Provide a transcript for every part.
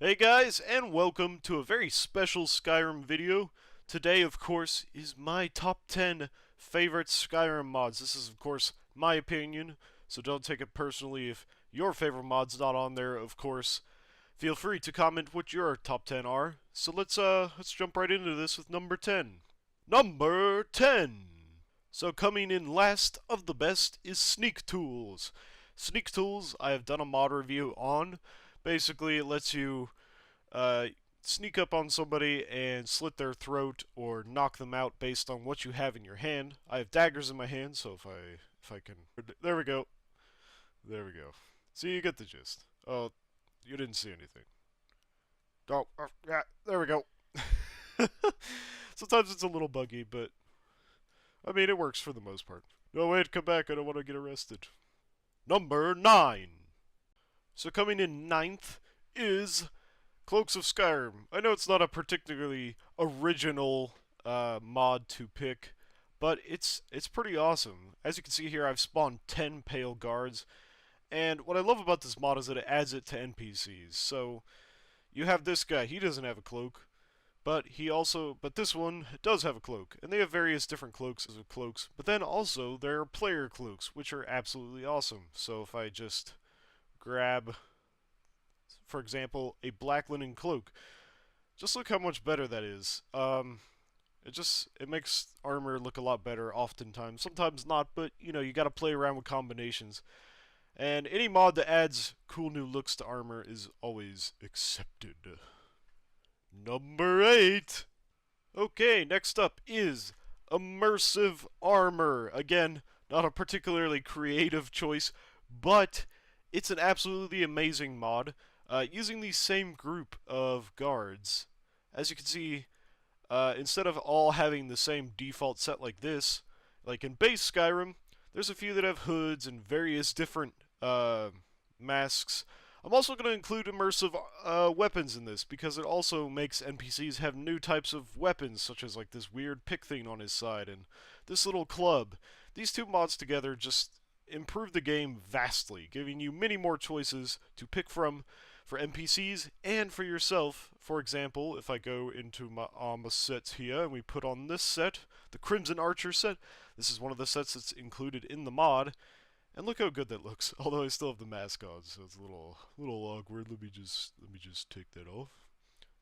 Hey guys, and welcome to a very special Skyrim video. Today, of course, is my top 10 favorite Skyrim mods. This is, of course, my opinion, so don't take it personally if your favorite mod's not on there, of course. Feel free to comment what your top 10 are. So let's jump right into this with number 10. Number 10! So coming in last of the best is Sneak Tools. Sneak Tools, I have done a mod review on. Basically, it lets you sneak up on somebody and slit their throat or knock them out based on what you have in your hand. I have daggers in my hand, so if I can, there we go, there we go. See, you get the gist. Oh, you didn't see anything. Oh, yeah, there we go. Sometimes it's a little buggy, but I mean it works for the most part. No, wait, come back. I don't want to get arrested. Number 9. So coming in ninth is Cloaks of Skyrim. I know it's not a particularly original mod to pick, but it's pretty awesome. As you can see here, I've spawned 10 pale guards, and what I love about this mod is that it adds it to NPCs. So you have this guy, he doesn't have a cloak, but this one does have a cloak, and they have various different cloaks, but then also there are player cloaks, which are absolutely awesome. So if I just grab, for example, a black linen cloak, just look how much better that is. It makes armor look a lot better oftentimes. Sometimes not, but you know, you gotta play around with combinations. And any mod that adds cool new looks to armor is always accepted. Number 8! Okay, next up is Immersive Armor. Again, not a particularly creative choice, but it's an absolutely amazing mod. Using the same group of guards. As you can see, instead of all having the same default set like this, like in base Skyrim, there's a few that have hoods and various different masks. I'm also going to include immersive weapons in this, because it also makes NPCs have new types of weapons, such as like this weird pick thing on his side and this little club. These two mods together just improve the game vastly, giving you many more choices to pick from for NPCs and for yourself. For example, if I go into my armor sets here and we put on this set, the Crimson Archer set, this is one of the sets that's included in the mod, and look how good that looks. Although I still have the mask on, so it's a little awkward. Let me just take that off.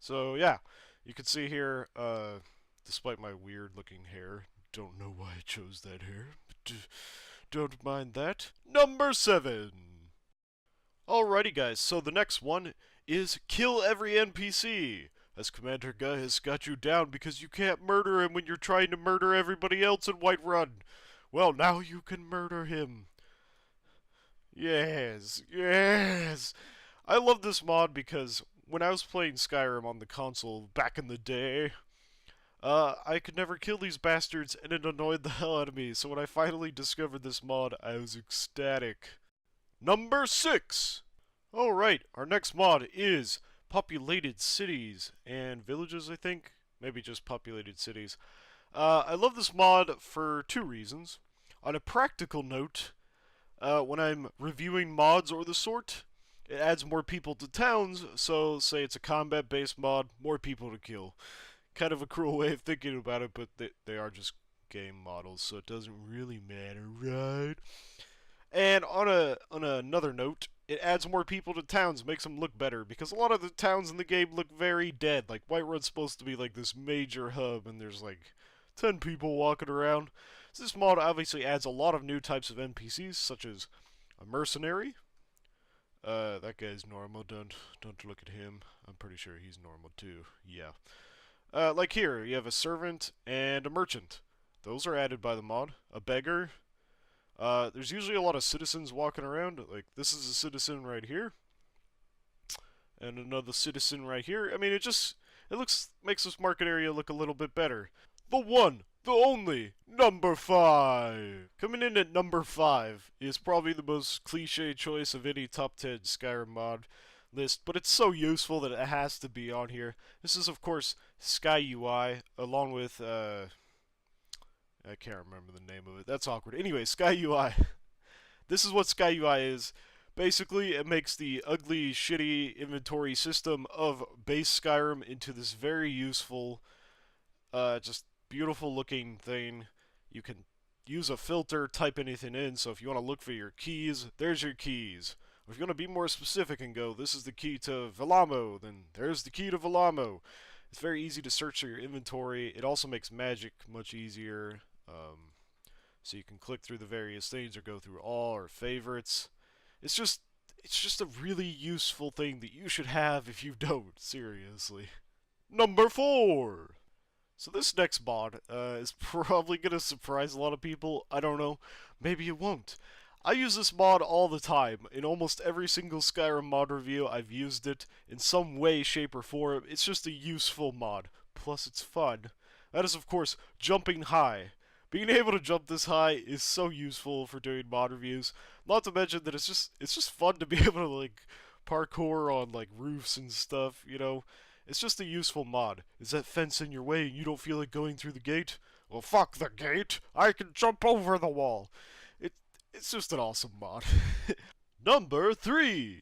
So yeah, you can see here, despite my weird looking hair, don't know why I chose that hair, but don't mind that. Number 7! Alrighty guys, so the next one is Kill Every NPC. As Commander Guy has got you down because you can't murder him when you're trying to murder everybody else in Whiterun. Well, now you can murder him. Yes, yes! I love this mod because when I was playing Skyrim on the console back in the day, I could never kill these bastards, and it annoyed the hell out of me. So when I finally discovered this mod, I was ecstatic. Number 6! Alright, our next mod is populated cities and villages, I think. Maybe just populated cities. I love this mod for 2 reasons. On a practical note, when I'm reviewing mods or the sort, it adds more people to towns, so say it's a combat-based mod, more people to kill. Kind of a cruel way of thinking about it, but they are just game models, so it doesn't really matter, right? And on another note, it adds more people to towns, makes them look better, because a lot of the towns in the game look very dead. Like, Whiterun's supposed to be like this major hub, and there's like 10 people walking around. So this mod obviously adds a lot of new types of NPCs, such as a mercenary. That guy's normal, don't look at him. I'm pretty sure he's normal too, yeah. Like here, you have a servant and a merchant. Those are added by the mod. A beggar. There's usually a lot of citizens walking around. Like, this is a citizen right here. And another citizen right here. I mean, makes this market area look a little bit better. The one, the only, number 5! Coming in at number 5 is probably the most cliche choice of any top 10 Skyrim mod list, but it's so useful that it has to be on here. This is, of course, SkyUI, along with, I can't remember the name of it. That's awkward. Anyway, SkyUI. This is what SkyUI is. Basically, it makes the ugly, shitty inventory system of base Skyrim into this very useful, just beautiful looking thing. You can use a filter, type anything in, so if you want to look for your keys, there's your keys. Or if you want to be more specific and go, this is the key to Velamo, then there's the key to Velamo. It's very easy to search through your inventory. It also makes magic much easier. So you can click through the various things or go through all or favorites. It's just a really useful thing that you should have if you don't, seriously. Number 4. So this next mod is probably going to surprise a lot of people. I don't know. Maybe it won't. I use this mod all the time. In almost every single Skyrim mod review, I've used it in some way, shape, or form. It's just a useful mod. Plus, it's fun. That is, of course, jumping high. Being able to jump this high is so useful for doing mod reviews. Not to mention that it's just fun to be able to like parkour on like roofs and stuff, you know. It's just a useful mod. Is that fence in your way and you don't feel like going through the gate? Well, fuck the gate. I can jump over the wall. It's just an awesome mod. Number 3.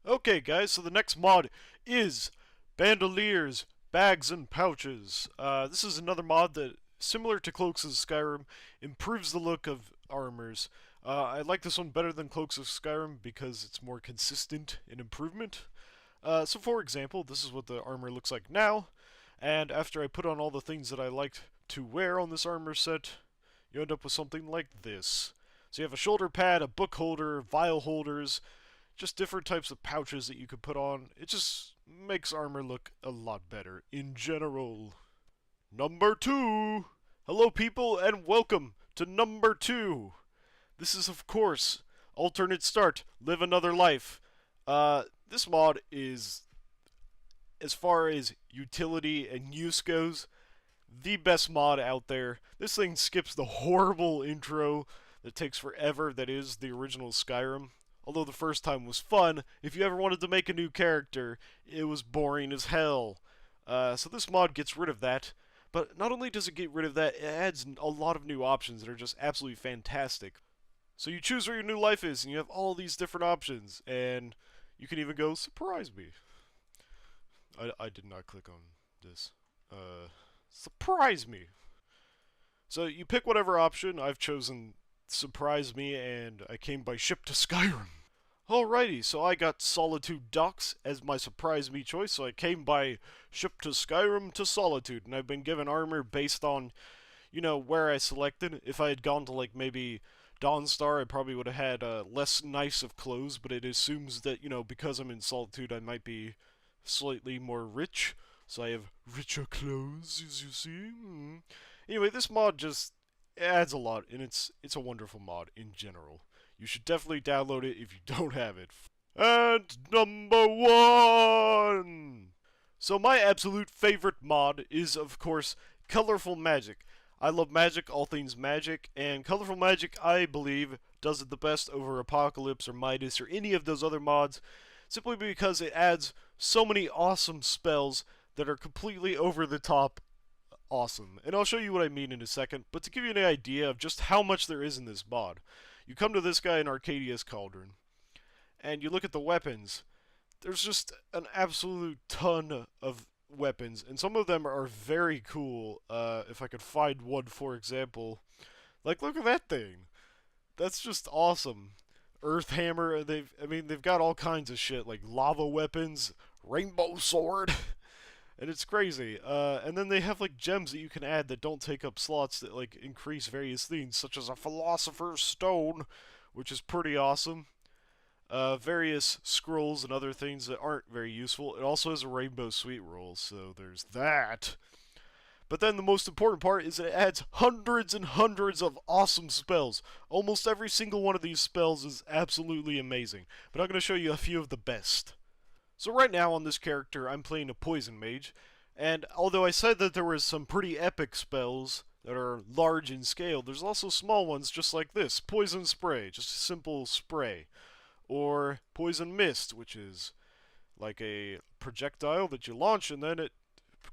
Okay, guys, so the next mod is Bandoliers, Bags and Pouches. This is another mod that, similar to Cloaks of Skyrim, improves the look of armors. I like this one better than Cloaks of Skyrim because it's more consistent in improvement. So for example, this is what the armor looks like now, and after I put on all the things that I liked to wear on this armor set, you end up with something like this. So you have a shoulder pad, a book holder, vial holders, just different types of pouches that you could put on. It just makes armor look a lot better in general. Number 2! Hello people and welcome to number 2! This is of course Alternate Start, Live Another Life. This mod is, as far as utility and use goes, the best mod out there. This thing skips the horrible intro that takes forever that is the original Skyrim. Although the first time was fun, if you ever wanted to make a new character, it was boring as hell. So this mod gets rid of that. But not only does it get rid of that, it adds a lot of new options that are just absolutely fantastic. So you choose where your new life is, and you have all these different options, and you can even go, surprise me. I did not click on this. Surprise me. So you pick whatever option. I've chosen surprise me, and I came by ship to Skyrim. Alrighty, so I got Solitude Docks as my surprise me choice, so I came by ship to Skyrim to Solitude, and I've been given armor based on, you know, where I selected. If I had gone to, like, maybe Dawnstar, I probably would have had less nice of clothes, but it assumes that, you know, because I'm in Solitude, I might be slightly more rich, so I have richer clothes, as you see. Anyway, this mod just adds a lot, and it's a wonderful mod in general. You should definitely download it if you don't have it. And number 1! So my absolute favorite mod is, of course, Colorful Magic. I love magic, all things magic, and Colorful Magic, I believe, does it the best over Apocalypse or Midas or any of those other mods, simply because it adds so many awesome spells that are completely over the top awesome. And I'll show you what I mean in a second, but to give you an idea of just how much there is in this mod, you come to this guy in Arcadia's Cauldron, and you look at the weapons. There's just an absolute ton of weapons, and some of them are very cool. If I could find one, for example. Like, look at that thing. That's just awesome. Earth Hammer, they've got all kinds of shit, like lava weapons, rainbow sword, and it's crazy. And then they have, like, gems that you can add that don't take up slots that, like, increase various things, such as a Philosopher's Stone, which is pretty awesome. Various scrolls and other things that aren't very useful. It also has a Rainbow Sweet Roll, so there's that. But then the most important part is that it adds hundreds and hundreds of awesome spells. Almost every single one of these spells is absolutely amazing. But I'm going to show you a few of the best. So right now on this character, I'm playing a Poison Mage, and although I said that there was some pretty epic spells that are large in scale, there's also small ones just like this. Poison Spray, just a simple spray. Or Poison Mist, which is like a projectile that you launch and then it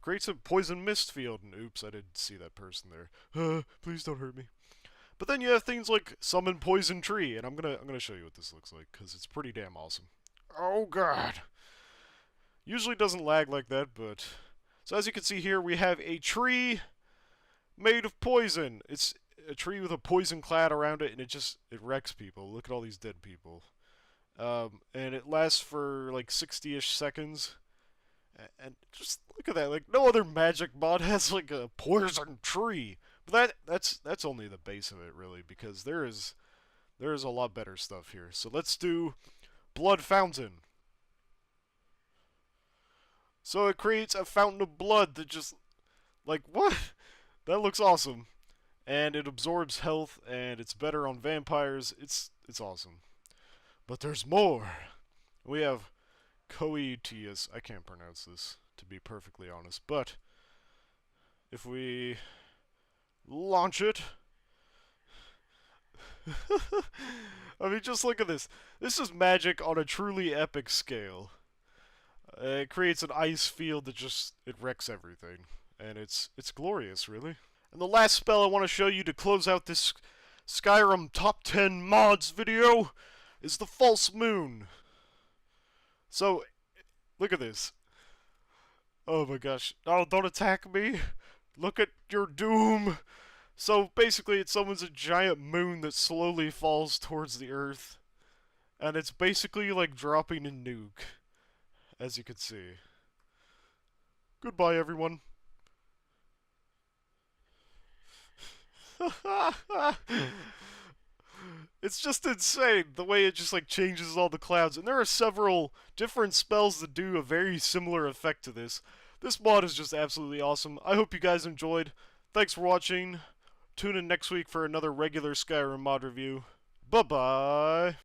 creates a poison mist field. And oops, I didn't see that person there. Please don't hurt me. But then you have things like Summon Poison Tree, and I'm gonna show you what this looks like, because it's pretty damn awesome. Oh god. Usually doesn't lag like that, but... So as you can see here, we have a tree made of poison. It's a tree with a poison cloud around it, and it wrecks people. Look at all these dead people. And it lasts for like 60-ish seconds. And just look at that. Like, no other magic mod has like a poison tree. But that's only the base of it, really, because there is a lot better stuff here. So let's do Blood Fountain. So it creates a fountain of blood that just, like, what? That looks awesome. And it absorbs health, and it's better on vampires. It's awesome. But there's more. We have Coetius. I can't pronounce this, to be perfectly honest. But if we launch it... I mean, just look at this. This is magic on a truly epic scale. It creates an ice field that it wrecks everything. And it's glorious, really. And the last spell I want to show you to close out this Skyrim Top 10 Mods video is the False Moon. So, look at this. Oh my gosh. Oh, don't attack me. Look at your doom. So, basically, it summons a giant moon that slowly falls towards the earth. And it's basically like dropping a nuke, as you can see. Goodbye, everyone. It's just insane, the way it just like changes all the clouds. And there are several different spells that do a very similar effect to this. This mod is just absolutely awesome. I hope you guys enjoyed. Thanks for watching. Tune in next week for another regular Skyrim mod review. Bye-bye.